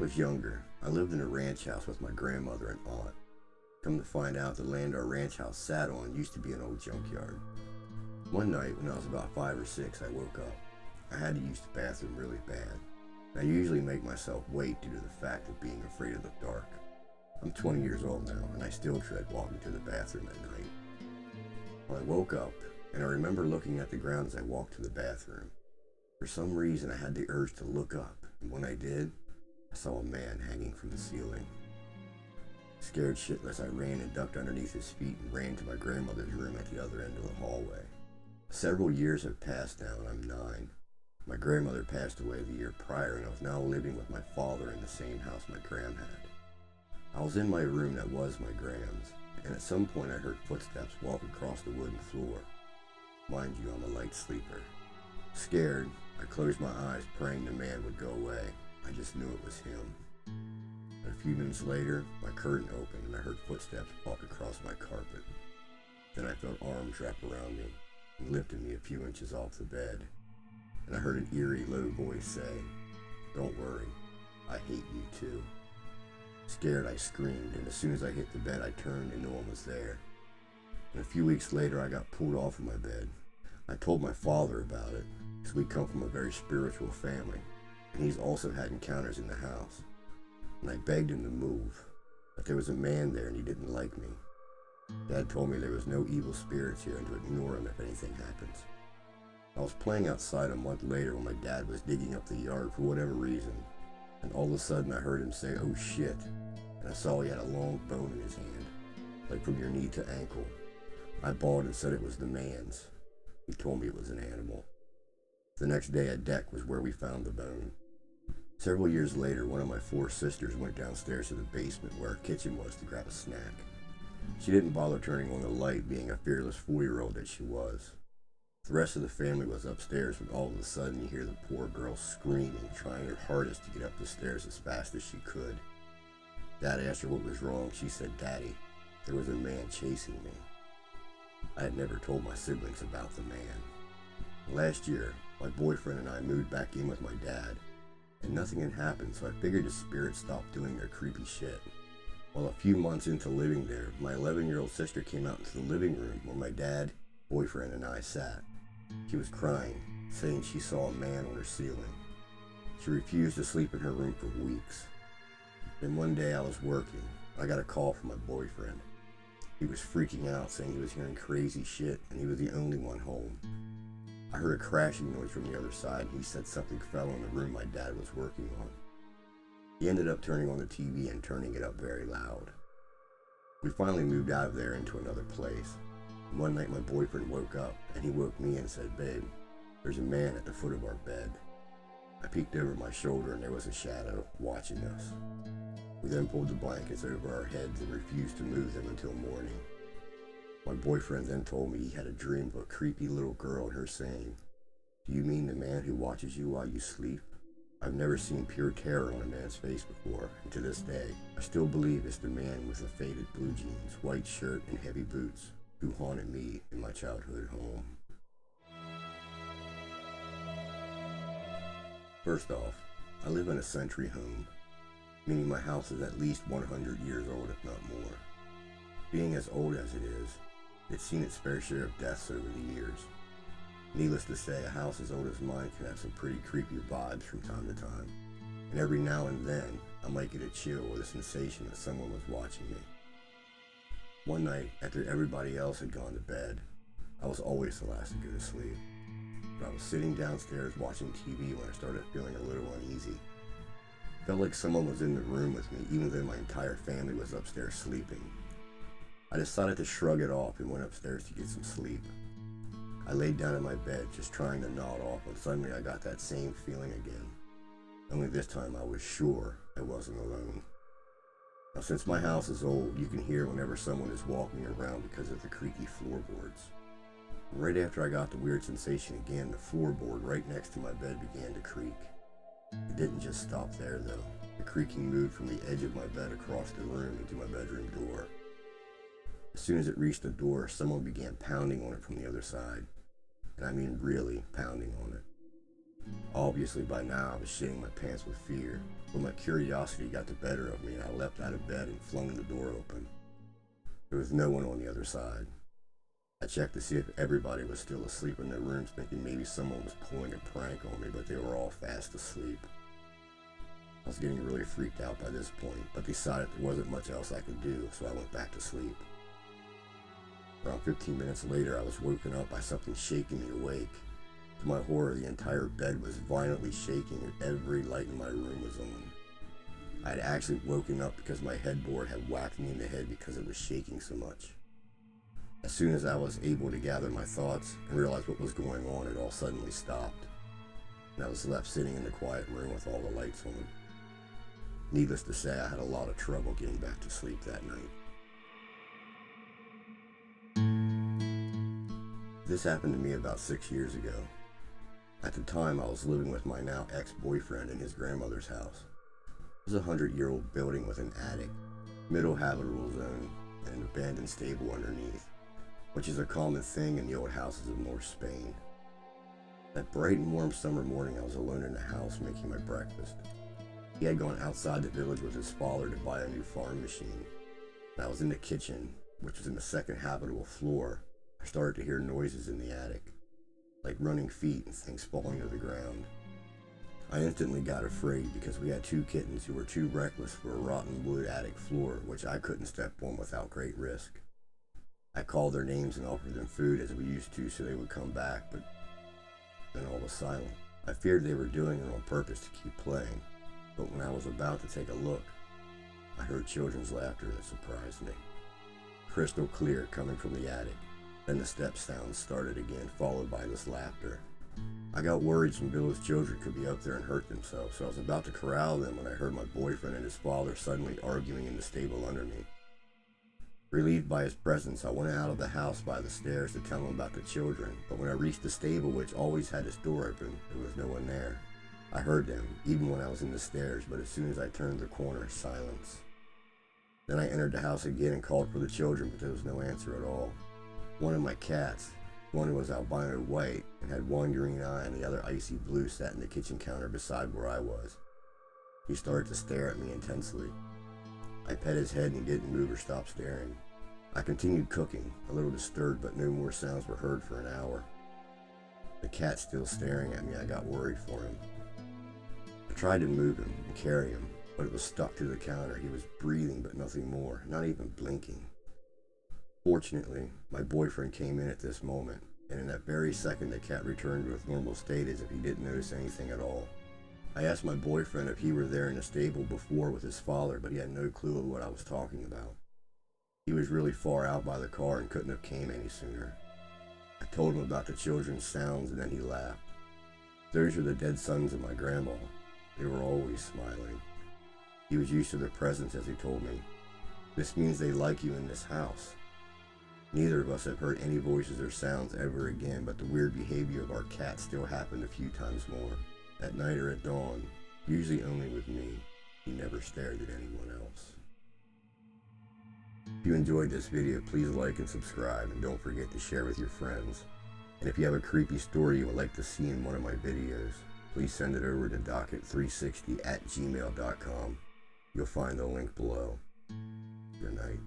was younger, I lived in a ranch house with my grandmother and aunt. Come to find out, the land our ranch house sat on used to be an old junkyard. One night, when I was about 5 or 6, I woke up. I had to use the bathroom really bad. I usually make myself wait due to the fact of being afraid of the dark. I'm 20 years old now, and I still dread walking to the bathroom at night. Well, I woke up, and I remember looking at the ground as I walked to the bathroom. For some reason, I had the urge to look up, and when I did, I saw a man hanging from the ceiling. Scared shitless, I ran and ducked underneath his feet and ran to my grandmother's room at the other end of the hallway. Several years have passed now, and I'm 9. My grandmother passed away the year prior, and I was now living with my father in the same house my gram had. I was in my room that was my gram's, and at some point I heard footsteps walk across the wooden floor. Mind you, I'm a light sleeper. Scared, I closed my eyes, praying the man would go away. I just knew it was him. A few minutes later, my curtain opened and I heard footsteps walk across my carpet. Then I felt arms wrap around me and lifted me a few inches off the bed. And I heard an eerie, low voice say, "Don't worry, I hate you too." Scared, I screamed, and as soon as I hit the bed, I turned and no one was there. And a few weeks later, I got pulled off of my bed. I told my father about it, because we come from a very spiritual family, and he's also had encounters in the house. And I begged him to move, but there was a man there and he didn't like me. Dad told me there was no evil spirits here and to ignore him if anything happens. I was playing outside a month later when my dad was digging up the yard for whatever reason, and all of a sudden I heard him say, "Oh shit," and I saw he had a long bone in his hand, like from your knee to ankle. I bawled and said it was the man's. He told me it was an animal. The next day a deck was where we found the bone. Several years later, one of my 4 sisters went downstairs to the basement where our kitchen was to grab a snack. She didn't bother turning on the light, being a fearless 4-year-old that she was. The rest of the family was upstairs when all of a sudden you hear the poor girl screaming, trying her hardest to get up the stairs as fast as she could. Dad asked her what was wrong. She said, "Daddy, there was a man chasing me." I had never told my siblings about the man. Last year, my boyfriend and I moved back in with my dad, and nothing had happened, so I figured the spirits stopped doing their creepy shit. Well, a few months into living there, my 11-year-old sister came out into the living room where my dad, boyfriend, and I sat. She was crying, saying she saw a man on her ceiling. She refused to sleep in her room for weeks. Then one day I was working. I got a call from my boyfriend. He was freaking out, saying he was hearing crazy shit and he was the only one home. I heard a crashing noise from the other side and he said something fell in the room my dad was working on. He ended up turning on the TV and turning it up very loud. We finally moved out of there into another place. One night my boyfriend woke up and he woke me and said, "Babe, there's a man at the foot of our bed." I peeked over my shoulder and there was a shadow watching us. We then pulled the blankets over our heads and refused to move them until morning. My boyfriend then told me he had a dream of a creepy little girl and her saying, "Do you mean the man who watches you while you sleep?" I've never seen pure terror on a man's face before, and to this day, I still believe it's the man with the faded blue jeans, white shirt, and heavy boots who haunted me in my childhood home. First off, I live in a century home, meaning my house is at least 100 years old, if not more. Being as old as it is, it's seen its fair share of deaths over the years. Needless to say, a house as old as mine can have some pretty creepy vibes from time to time, and every now and then, I might get a chill or the sensation that someone was watching me. One night, after everybody else had gone to bed, I was always the last to go to sleep, but I was sitting downstairs watching TV when I started feeling a little uneasy. It felt like someone was in the room with me, even though my entire family was upstairs sleeping. I decided to shrug it off and went upstairs to get some sleep. I laid down in my bed, just trying to nod off, when suddenly I got that same feeling again. Only this time I was sure I wasn't alone. Now, since my house is old, you can hear whenever someone is walking around because of the creaky floorboards. Right after I got the weird sensation again, the floorboard right next to my bed began to creak. It didn't just stop there though. The creaking moved from the edge of my bed across the room into my bedroom door. As soon as it reached the door, someone began pounding on it from the other side. And I mean really pounding on it. Obviously by now I was shitting my pants with fear, but my curiosity got the better of me and I leapt out of bed and flung the door open. There was no one on the other side. I checked to see if everybody was still asleep in their rooms, thinking maybe someone was pulling a prank on me, but they were all fast asleep. I was getting really freaked out by this point, but decided there wasn't much else I could do, so I went back to sleep. Around 15 minutes later, I was woken up by something shaking me awake. To my horror, the entire bed was violently shaking and every light in my room was on. I had actually woken up because my headboard had whacked me in the head because it was shaking so much. As soon as I was able to gather my thoughts and realize what was going on, it all suddenly stopped, and I was left sitting in the quiet room with all the lights on. Needless to say, I had a lot of trouble getting back to sleep that night. This happened to me about 6 years ago. At the time, I was living with my now ex-boyfriend in his grandmother's house. It was a 100-year-old building with an attic, middle habitable zone, and an abandoned stable underneath, which is a common thing in the old houses of North Spain. That bright and warm summer morning, I was alone in the house making my breakfast. He had gone outside the village with his father to buy a new farm machine, and I was in the kitchen, which was in the second habitable floor. I started to hear noises in the attic, like running feet and things falling to the ground. I instantly got afraid because we had 2 kittens who were too reckless for a rotten wood attic floor, which I couldn't step on without great risk. I called their names and offered them food as we used to so they would come back, but then all was silent. I feared they were doing it on purpose to keep playing, but when I was about to take a look, I heard children's laughter and it surprised me. Crystal clear coming from the attic. Then the step sounds started again, followed by this laughter. I got worried some village children could be up there and hurt themselves, so I was about to corral them when I heard my boyfriend and his father suddenly arguing in the stable under me. Relieved by his presence, I went out of the house by the stairs to tell him about the children, but when I reached the stable, which always had its door open, there was no one there. I heard them, even when I was in the stairs, but as soon as I turned the corner, silence. Then I entered the house again and called for the children, but there was no answer at all. One of my cats, one who was albino white and had one green eye and the other icy blue, sat in the kitchen counter beside where I was. He started to stare at me intensely. I pet his head and he didn't move or stop staring. I continued cooking, a little disturbed, but no more sounds were heard for an hour. The cat still staring at me, I got worried for him. I tried to move him and carry him, but it was stuck to the counter. He was breathing, but nothing more, not even blinking. Fortunately, my boyfriend came in at this moment, and in that very second the cat returned to its normal state as if he didn't notice anything at all. I asked my boyfriend if he were there in the stable before with his father, but he had no clue of what I was talking about. He was really far out by the car and couldn't have came any sooner. I told him about the children's sounds and then he laughed. Those were the dead sons of my grandma. They were always smiling. He was used to their presence, as he told me. This means they like you in this house. Neither of us have heard any voices or sounds ever again, but the weird behavior of our cat still happened a few times more. At night or at dawn, usually only with me. He never stared at anyone else. If you enjoyed this video, please like and subscribe, and don't forget to share with your friends. And if you have a creepy story you would like to see in one of my videos, please send it over to docket360@gmail.com. You'll find the link below. Good night.